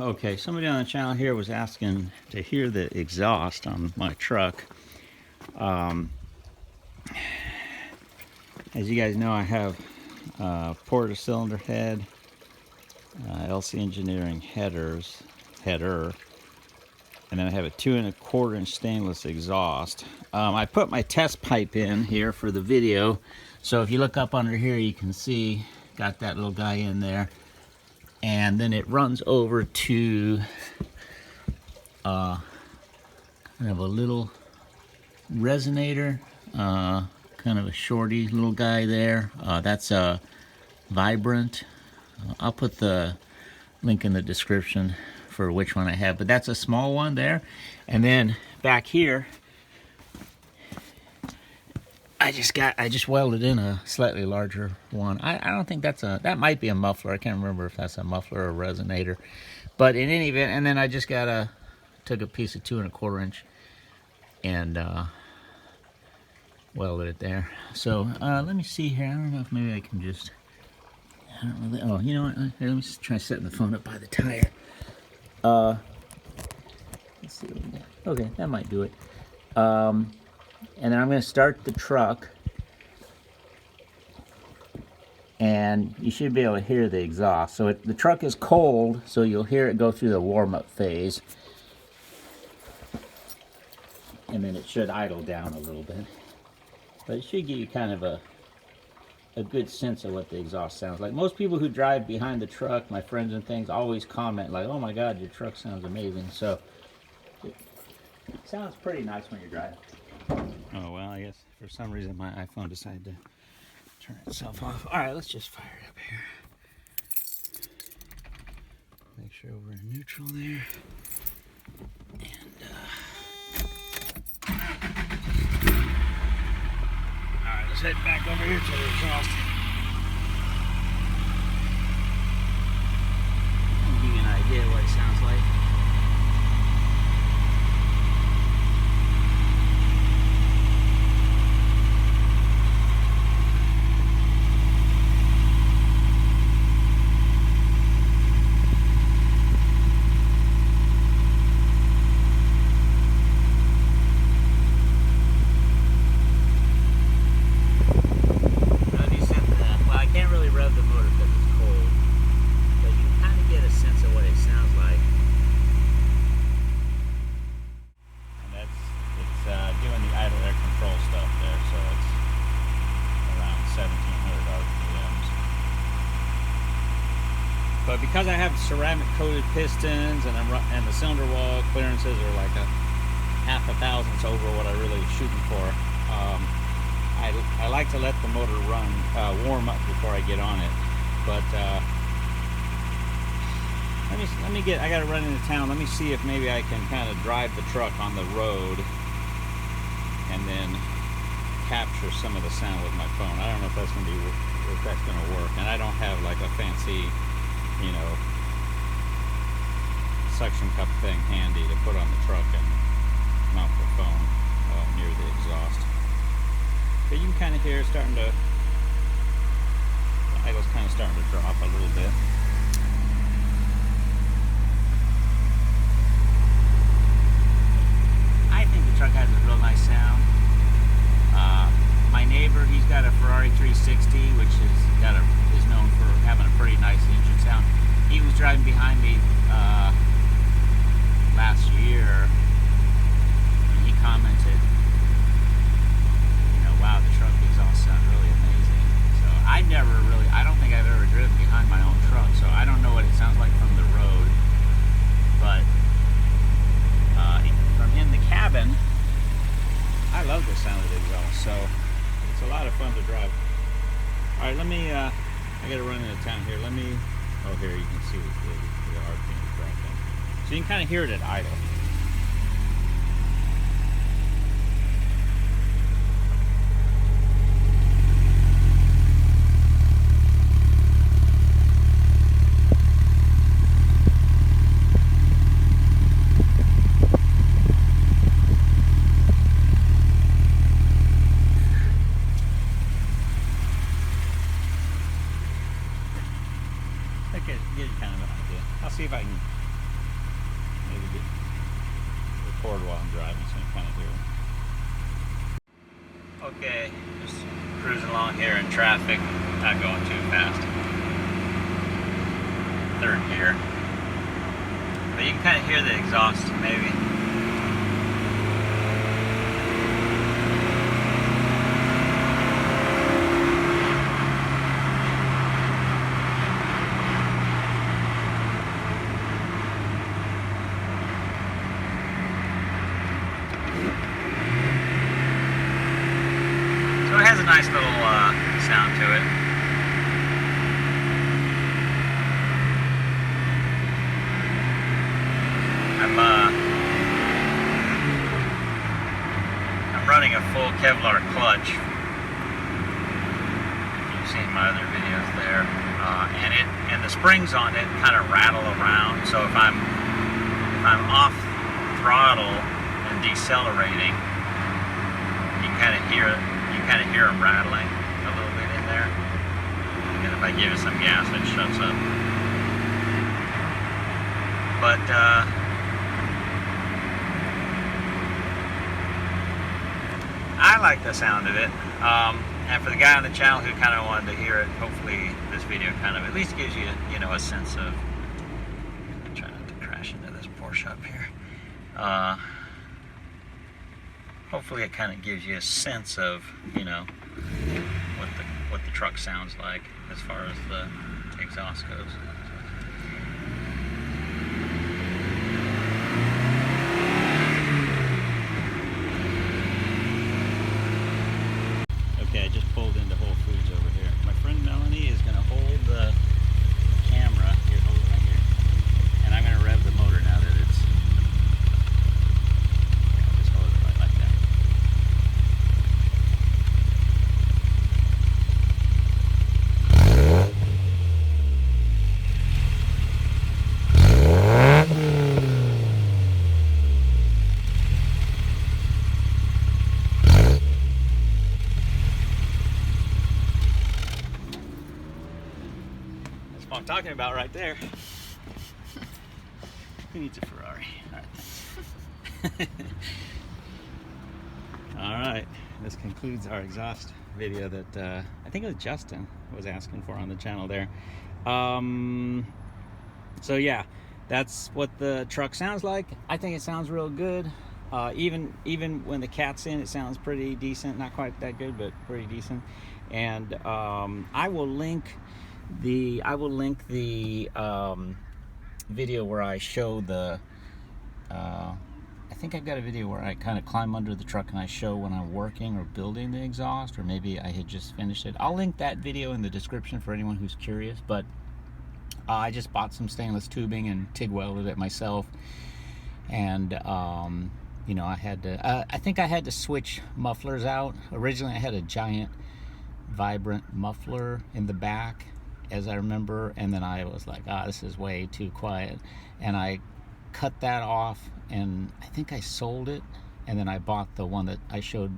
Okay, somebody on the channel here was asking to hear the exhaust on my truck. As you guys know, I have porta cylinder head, LCE engineering header, and then I have a 2 1/4 inch stainless exhaust. I put my test pipe in here for the video, so if you look up under here, you can see got that little guy in there, and then it runs over to kind of a little Resonator, kind of a shorty little guy there. That's a Vibrant. I'll put the link in the description for which one I have, but that's a small one there. And then back here, I just welded in a slightly larger one. I don't think that might be a muffler. I can't remember if that's a muffler or a Resonator, but in any event. And then I just took a piece of 2 1/4 inch and welded it there. So let me see here. I don't know if maybe I can just, I don't really, oh, you know what, here, let me just try setting the phone up by the tire. Let's see what we got. Okay, that might do it. And then I'm going to start the truck, and you should be able to hear the exhaust. So the truck is cold, so you'll hear it go through the warm-up phase, and then it should idle down a little bit. But it should give you kind of a good sense of what the exhaust sounds like. Most people who drive behind the truck, my friends and things, always comment like, "Oh my God, your truck sounds amazing." So it sounds pretty nice when you're driving. Oh well, I guess for some reason my iPhone decided to turn itself off. All right, let's just fire it up here. Make sure we're in neutral there. And alright, let's head back over here to the exhaust. I'll give you an idea of what it sounds like. But because I have ceramic coated pistons and the cylinder wall clearances are like a half a thousandths over what I really was shooting for, I like to let the motor run warm up before I get on it. But let me get, I gotta run into town. Let me see if maybe I can kind of drive the truck on the road and then capture some of the sound with my phone. I don't know if that's gonna work. And I don't have like a fancy, you know, suction cup thing handy to put on the truck and mount the phone near the exhaust. But you can kind of hear it starting to, the idle's kind of starting to drop a little bit. I think the truck has a real nice sound. My neighbor, he's got a Ferrari 360, which is known for having a pretty nice engine sound. He was driving behind me last year, and he commented, you know, wow, the truck exhaust sound really amazing. So I don't think I've ever driven behind my own truck, so I don't know what it sounds like from the road. But from in the cabin, I love the sound of the exhaust, so it's a lot of fun to drive. All right, let me, I gotta run into town here. Let me, oh, here you can see the RPM dropping. So you can kind of hear it at idle. Get kind of an idea. I'll see if I can maybe record while I'm driving so you can kind of hear it. Okay, just cruising along here in traffic, not going too fast. Third gear. But you can kind of hear the exhaust maybe. So it has a nice little sound to it. I'm running a full Kevlar clutch. You've seen my other videos there, and the springs on it kind of rattle around. So if I'm off throttle and decelerating, you kind of hear them rattling a little bit in there. And if I give it some gas, it shuts up. But I like the sound of it, and for the guy on the channel who kind of wanted to hear it, hopefully this video kind of at least gives you, a sense of. I'm trying not to crash into this Porsche up here. Hopefully it kind of gives you a sense of, what the truck sounds like as far as the exhaust goes. Okay, I just pulled into Whole Foods over here. My friend Melanie is going to hold the camera. Here, hold it right here. And I'm going to rev the motor now that it's... I'll just hold it right like that. That's what I'm talking about right there. Who needs a Ferrari? All right. All right, this concludes our exhaust video that I think it was Justin was asking for on the channel there. So yeah, that's what the truck sounds like. I think it sounds real good. Even when the cat's in, it sounds pretty decent. Not quite that good, but pretty decent. And I will link the video where I show the. I think I've got a video where I kind of climb under the truck and I show when I'm working or building the exhaust, or maybe I had just finished it. I'll link that video in the description for anyone who's curious. But I just bought some stainless tubing and TIG welded it myself, and I had to. I think I had to switch mufflers out. Originally, I had a giant, vibrant muffler in the back, as I remember, and then I was like, this is way too quiet, and I cut that off, and I think I sold it, and then I bought the one that I showed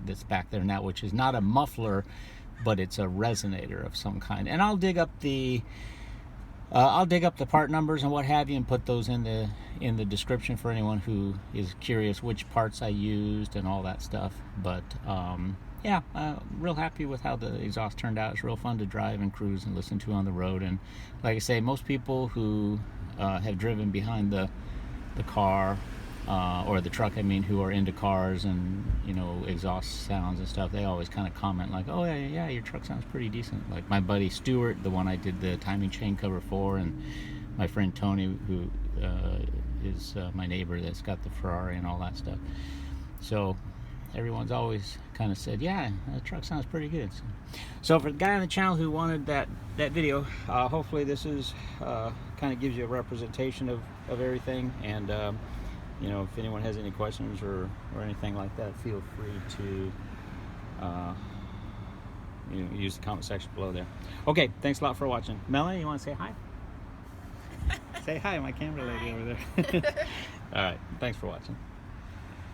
that's back there now, which is not a muffler, but it's a resonator of some kind. And I'll dig up the part numbers and what have you, and put those in the description for anyone who is curious which parts I used and all that stuff. But yeah, real happy with how the exhaust turned out. It's real fun to drive and cruise and listen to on the road. And like I say, most people who have driven behind the car or the truck, who are into cars and exhaust sounds and stuff, they always kind of comment like, oh yeah, your truck sounds pretty decent. Like my buddy Stuart, the one I did the timing chain cover for, and my friend Tony, who is my neighbor that's got the Ferrari and all that stuff. So everyone's always kind of said, yeah, the truck sounds pretty good. So for the guy on the channel who wanted that video, hopefully this is kind of gives you a representation of everything. And if anyone has any questions or anything like that, feel free to use the comment section below there. Okay, thanks a lot for watching. Melanie, you want to say hi? Say hi, my camera lady over there. All right, thanks for watching.